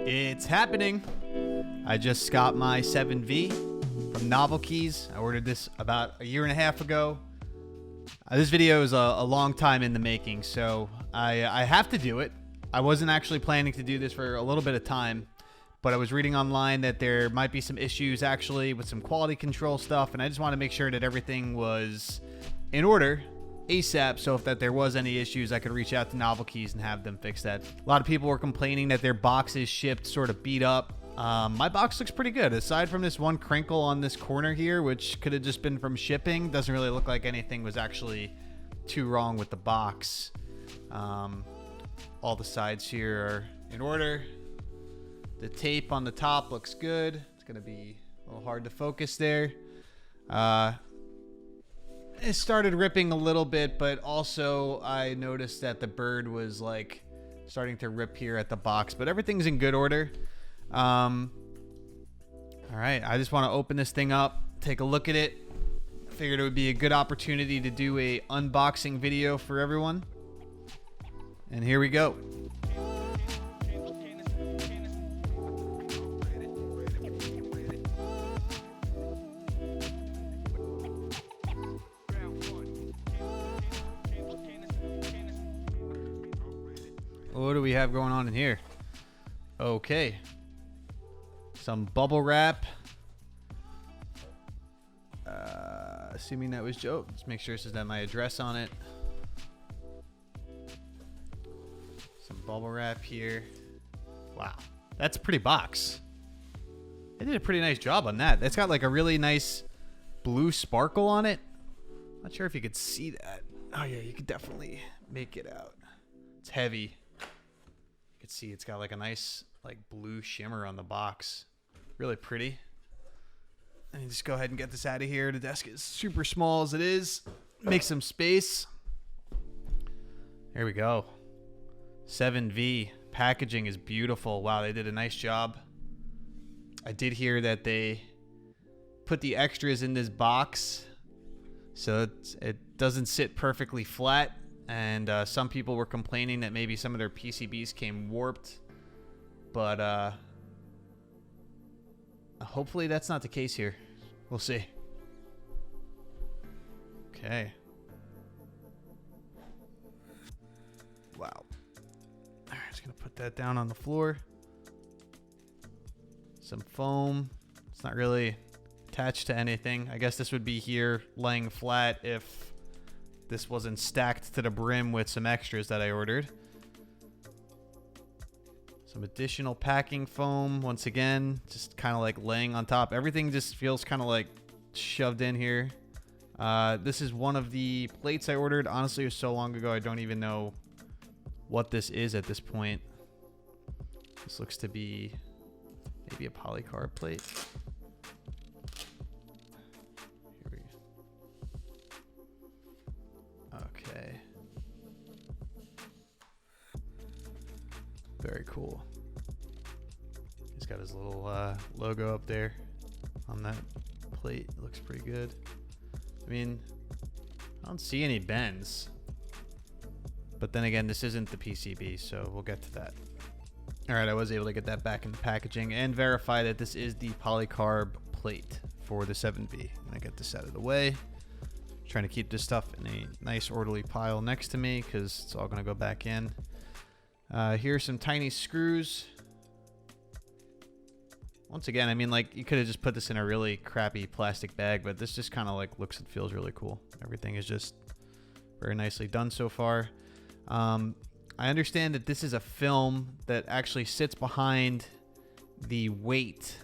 It's happening. I just got my 7V from NovelKeys. I ordered this about a year and a half ago. This video is a long time in the making, so I have to do it. I wasn't actually planning to do this for a little bit of time, but I was reading online that there might be some issues actually with some quality control stuff, and I just want to make sure that everything was in order ASAP, so if there was any issues, I could reach out to NovelKeys and have them fix that. A lot of people were complaining that their boxes shipped sort of beat up. My box looks pretty good. Aside from this one crinkle on this corner here, which could have just been from shipping, doesn't really look like anything was actually too wrong with the box. All the sides here are in order. The tape on the top looks good. It's going to be a little hard to focus there. It started ripping a little bit, but also I noticed that the bird was like starting to rip here at the box, but everything's in good order. All right, I just want to open this thing up, take a look at it. Figured it would be a good opportunity to do a unboxing video for everyone. And here we go. What do we have going on in here? Okay. Some bubble wrap. Assuming that was Joe. Let's make sure this has my address on it. Some bubble wrap here. Wow. That's a pretty box. They did a pretty nice job on that. That's got like a really nice blue sparkle on it. Not sure if you could see that. Oh yeah, you could definitely make it out. It's heavy. You can see it's got like a nice like blue shimmer on the box. Really pretty. And just go ahead and get this out of here. The desk is super small as it is. Make some space. There we go. 7V. Packaging is beautiful. Wow, they did a nice job. I did hear that they put the extras in this box so it doesn't sit perfectly flat. And some people were complaining that maybe some of their PCBs came warped. But hopefully that's not the case here. We'll see. Okay. Wow. All right, just going to put that down on the floor. Some foam. It's not really attached to anything. I guess this would be here laying flat if this wasn't stacked to the brim with some extras that I ordered. Some additional packing foam. Once again, just kind of like laying on top. Everything just feels kind of like shoved in here. This is one of the plates I ordered. Honestly, it was so long ago, I don't even know what this is at this point. This looks to be maybe a polycarbonate plate. Okay. Very cool. He's got his little logo up there on that plate. It looks pretty good. I mean, I don't see any bends. But then again, this isn't the PCB, so we'll get to that. All right, I was able to get that back in the packaging and verify that this is the polycarb plate for the 7V. I'm gonna get this out of the way. Trying to keep this stuff in a nice orderly pile next to me because it's all going to go back in. Here's some tiny screws. Once again, I mean, like, you could have just put this in a really crappy plastic bag, but this just kind of like looks and feels really cool. Everything is just very nicely done so far. I understand that this is a film that actually sits behind the weight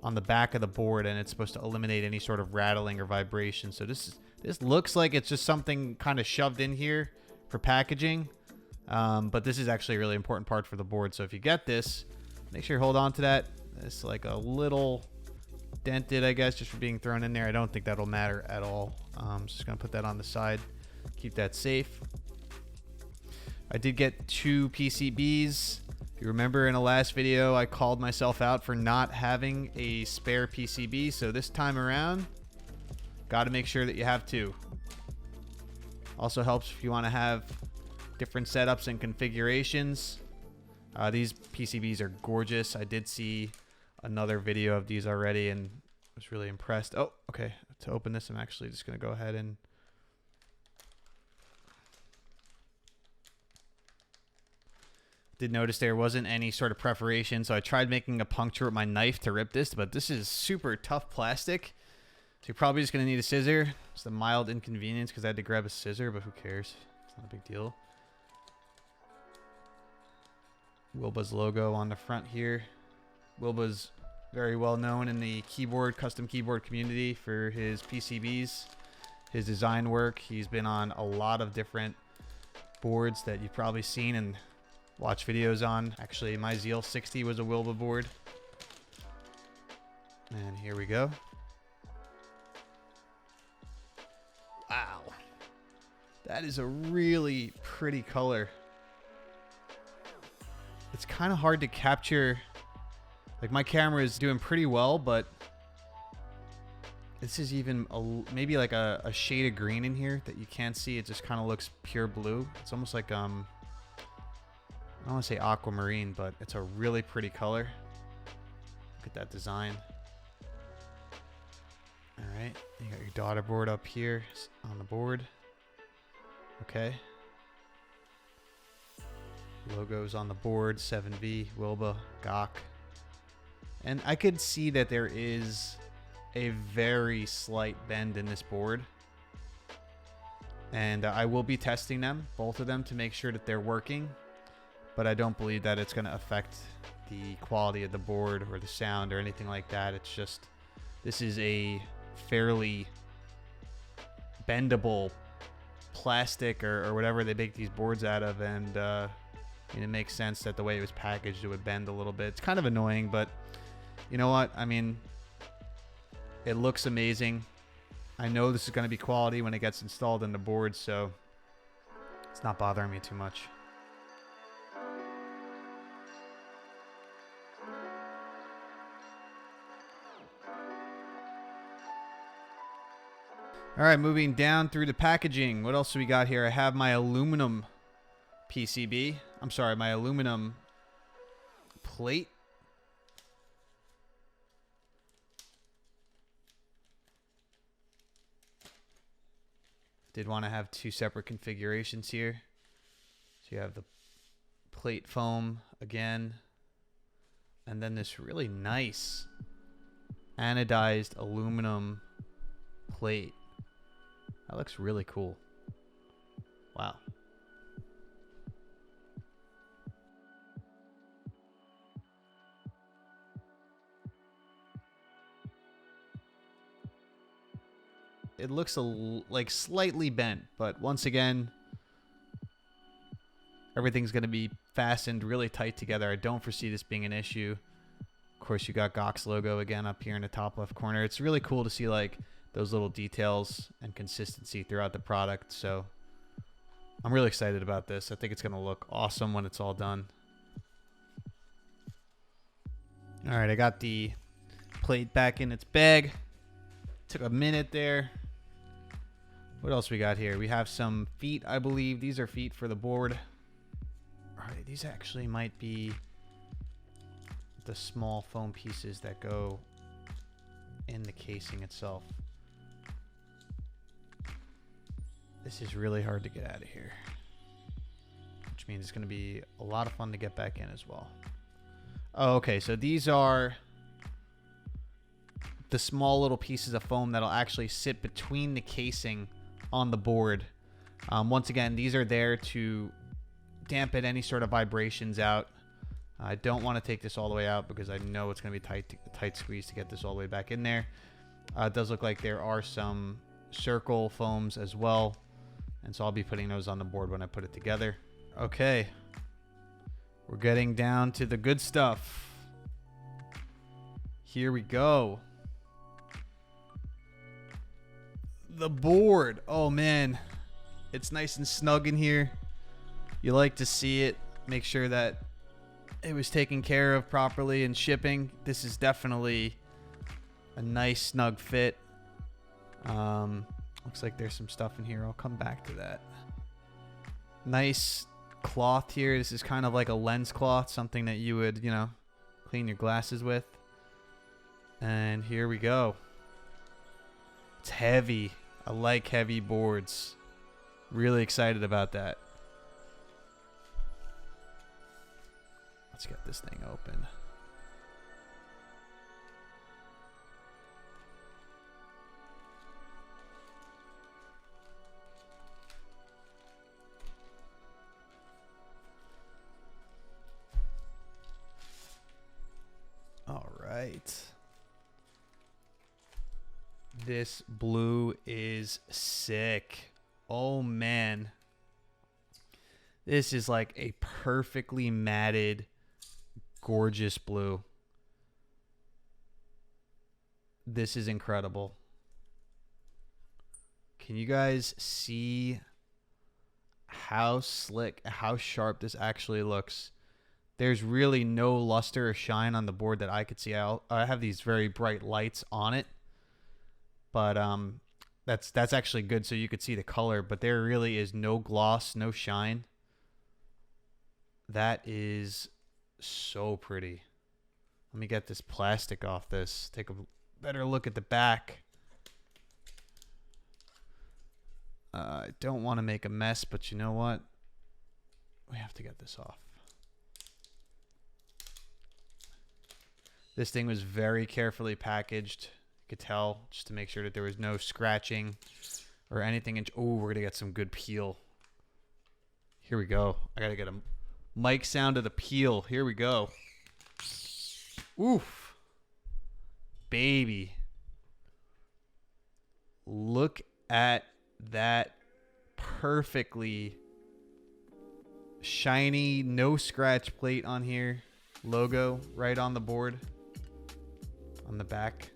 on the back of the board, and it's supposed to eliminate any sort of rattling or vibration. So this looks like it's just something kind of shoved in here for packaging, but this is actually a really important part for the board. So if you get this, make sure you hold on to that. It's like a little dented, I guess, just for being thrown in there. I don't think that'll matter at all. Just gonna put that on the side, keep that safe. I did get 2 PCBs. If you remember in the last video, I called myself out for not having a spare PCB. So this time around, got to make sure that you have 2. Also helps if you want to have different setups and configurations. These PCBs are gorgeous. I did see another video of these already and was really impressed. Oh, okay. To open this, I'm actually just going to go ahead and did notice there wasn't any sort of perforation, so I tried making a puncture with my knife to rip this, but this is super tough plastic. So you're probably just going to need a scissor. It's a mild inconvenience because I had to grab a scissor, but who cares? It's not a big deal. Wilba's logo on the front here. Wilba's very well known in the custom keyboard community for his PCBs, his design work. He's been on a lot of different boards that you've probably seen and watched videos on. Actually, my Zeal 60 was a Wilba board. And here we go. Wow. That is a really pretty color. It's kind of hard to capture. Like, my camera is doing pretty well, but this is even maybe like a shade of green in here that you can't see. It just kind of looks pure blue. It's almost like, I don't want to say aquamarine, but it's a really pretty color. Look at that design. All right, you got your daughter board up here on the board. Okay. Logos on the board, 7V, Wilba, Gok. And I could see that there is a very slight bend in this board. And I will be testing them, both of them, to make sure that they're working. But I don't believe that it's going to affect the quality of the board or the sound or anything like that. It's just, this is a fairly bendable plastic or whatever they make these boards out of. And it makes sense that the way it was packaged, it would bend a little bit. It's kind of annoying, but you know what? I mean, it looks amazing. I know this is going to be quality when it gets installed in the board, so it's not bothering me too much. All right, moving down through the packaging. What else do we got here? I have my aluminum PCB. I'm sorry, my aluminum plate. Did want to have two separate configurations here. So you have the plate foam again, and then this really nice anodized aluminum plate. That looks really cool. Wow. It looks like slightly bent, but once again, everything's going to be fastened really tight together. I don't foresee this being an issue. Of course, you got Gok's logo again up here in the top left corner. It's really cool to see like those little details and consistency throughout the product. So I'm really excited about this. I think it's going to look awesome when it's all done. All right, I got the plate back in its bag. Took a minute there. What else we got here? We have some feet, I believe. These are feet for the board. All right, these actually might be the small foam pieces that go in the casing itself. This is really hard to get out of here, which means it's going to be a lot of fun to get back in as well. Oh, okay, so these are the small little pieces of foam that'll actually sit between the casing on the board. Once again, these are there to dampen any sort of vibrations out. I don't want to take this all the way out because I know it's going to be tight squeeze to get this all the way back in there. It does look like there are some circle foams as well, and so I'll be putting those on the board when I put it together. Okay, we're getting down to the good stuff. Here we go. The board. Oh man, it's nice and snug in here. You like to see it. Make sure that it was taken care of properly in shipping. This is definitely a nice snug fit. Looks like there's some stuff in here. I'll come back to that. Nice cloth here. This is kind of like a lens cloth, something that you would, you know, clean your glasses with. And here we go. It's heavy. I like heavy boards. Really excited about that. Let's get this thing open. All right. This blue is sick. Oh man. This is like a perfectly matted, gorgeous blue. This is incredible. Can you guys see how slick, how sharp this actually looks? There's really no luster or shine on the board that I could see. I have these very bright lights on it, but that's actually good so you could see the color, but there really is no gloss, no shine. That is so pretty. Let me get this plastic off this. Take a better look at the back. I don't want to make a mess, but you know what? We have to get this off. This thing was very carefully packaged. You could tell, just to make sure that there was no scratching or anything. Oh, we're going to get some good peel. Here we go. I got to get a mic sound of the peel. Here we go. Oof. Baby. Look at that perfectly shiny, no scratch plate on here. Logo right on the board. On the back.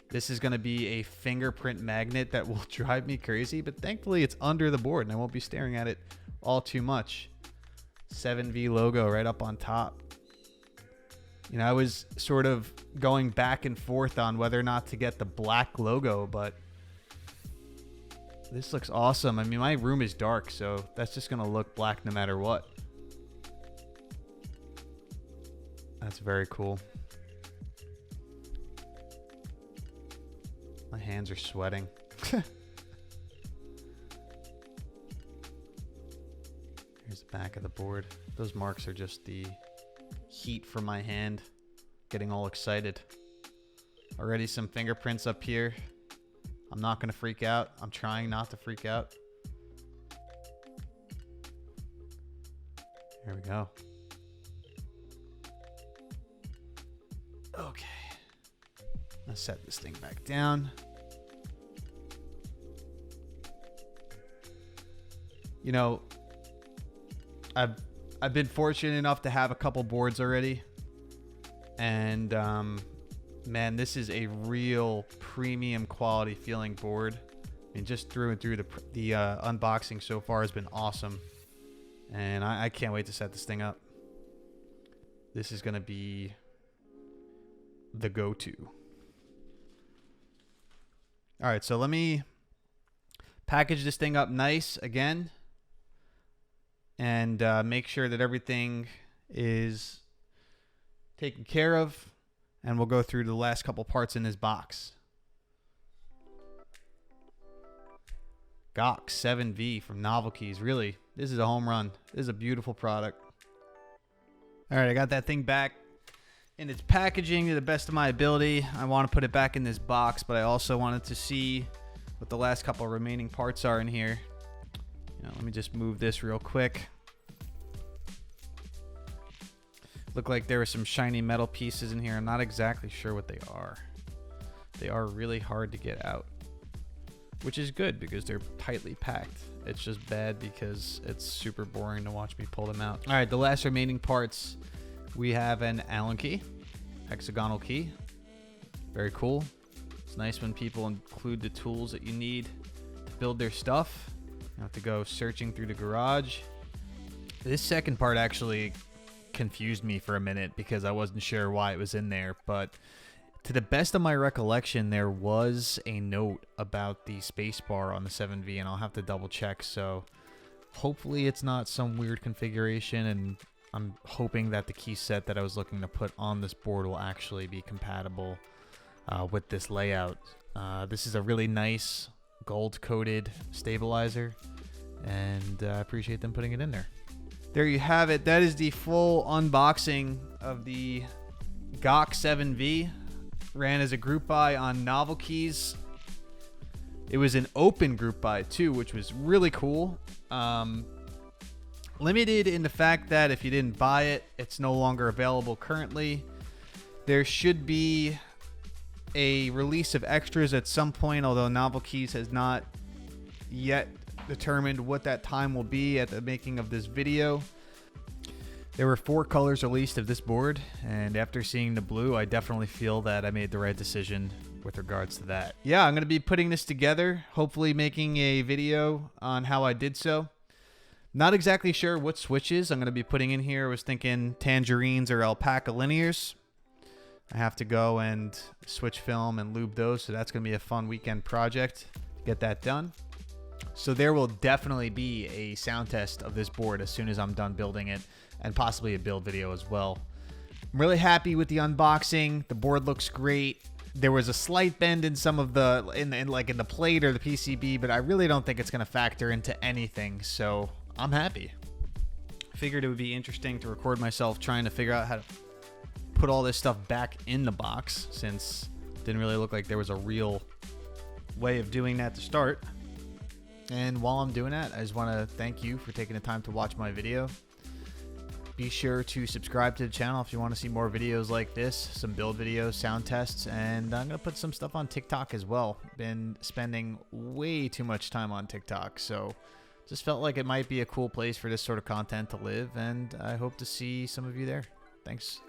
This is going to be a fingerprint magnet that will drive me crazy, but thankfully it's under the board and I won't be staring at it all too much. 7V logo right up on top. You know, I was sort of going back and forth on whether or not to get the black logo, but this looks awesome. I mean, my room is dark, so that's just going to look black no matter what. That's very cool. My hands are sweating. Here's the back of the board. Those marks are just the heat from my hand getting all excited. Already some fingerprints up here. I'm not going to freak out. I'm trying not to freak out. Here we go. Okay. Let's set this thing back down. You know, I've been fortunate enough to have a couple boards already. And man, this is a real premium quality feeling board. I mean, just through and through, the unboxing so far has been awesome. And I can't wait to set this thing up. This is going to be the go-to. All right, so let me package this thing up nice again and make sure that everything is taken care of, and we'll go through the last couple parts in this box. GOX 7V from NovelKeys. Really, this is a home run. This is a beautiful product. All right, I got that thing back in its packaging to the best of my ability. I want to put it back in this box, but I also wanted to see what the last couple remaining parts are in here. You know, let me just move this real quick. Look like there were some shiny metal pieces in here. I'm not exactly sure what they are. They are really hard to get out, which is good because they're tightly packed. It's just bad because it's super boring to watch me pull them out. All right, the last remaining parts. We have an Allen key, hexagonal key. Very cool. It's nice when people include the tools that you need to build their stuff. You don't have to go searching through the garage. This second part actually confused me for a minute because I wasn't sure why it was in there, but to the best of my recollection, there was a note about the space bar on the 7V, and I'll have to double check. So Hopefully it's not some weird configuration, and I'm hoping that the key set that I was looking to put on this board will actually be compatible with this layout. This is a really nice gold-coated stabilizer, and I appreciate them putting it in there. There you have it. That is the full unboxing of the GOC 7V. Ran as a group buy on NovelKeys. It was an open group buy too, which was really cool. Limited in the fact that if you didn't buy it, it's no longer available currently. There should be a release of extras at some point, although NovelKeys has not yet determined what that time will be at the making of this video. There were 4 colors released of this board, and after seeing the blue, I definitely feel that I made the right decision with regards to that. Yeah, I'm going to be putting this together, hopefully making a video on how I did so. Not exactly sure what switches I'm going to be putting in here. I was thinking tangerines or alpaca linears. I have to go and switch film and lube those, so that's going to be a fun weekend project to get that done. So there will definitely be a sound test of this board as soon as I'm done building it, and possibly a build video as well. I'm really happy with the unboxing. The board looks great. There was a slight bend in some of the in the plate or the PCB, but I really don't think it's going to factor into anything, so I'm happy. Figured it would be interesting to record myself trying to figure out how to put all this stuff back in the box, since it didn't really look like there was a real way of doing that to start. And while I'm doing that, I just want to thank you for taking the time to watch my video. Be sure to subscribe to the channel if you want to see more videos like this, some build videos, sound tests, and I'm going to put some stuff on TikTok as well. Been spending way too much time on TikTok, so just felt like it might be a cool place for this sort of content to live, and I hope to see some of you there. Thanks.